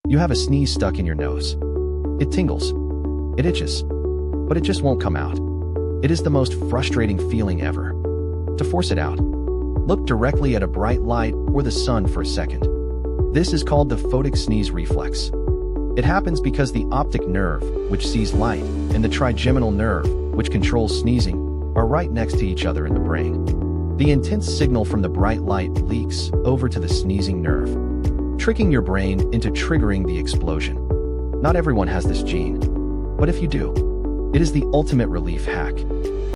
You have a sneeze stuck in your nose. It tingles. It itches. But it just won't come out. It is the most frustrating feeling ever. To force it out, look directly at a bright light or the sun for a second. This is called the photic sneeze reflex. It happens because the optic nerve, which sees light, and the trigeminal nerve, which controls sneezing, are right next to each other in the brain. The intense signal from the bright light leaks over to the sneezing nerve, tricking your brain into triggering the explosion. Not everyone has this gene, but if you do, it is the ultimate relief hack.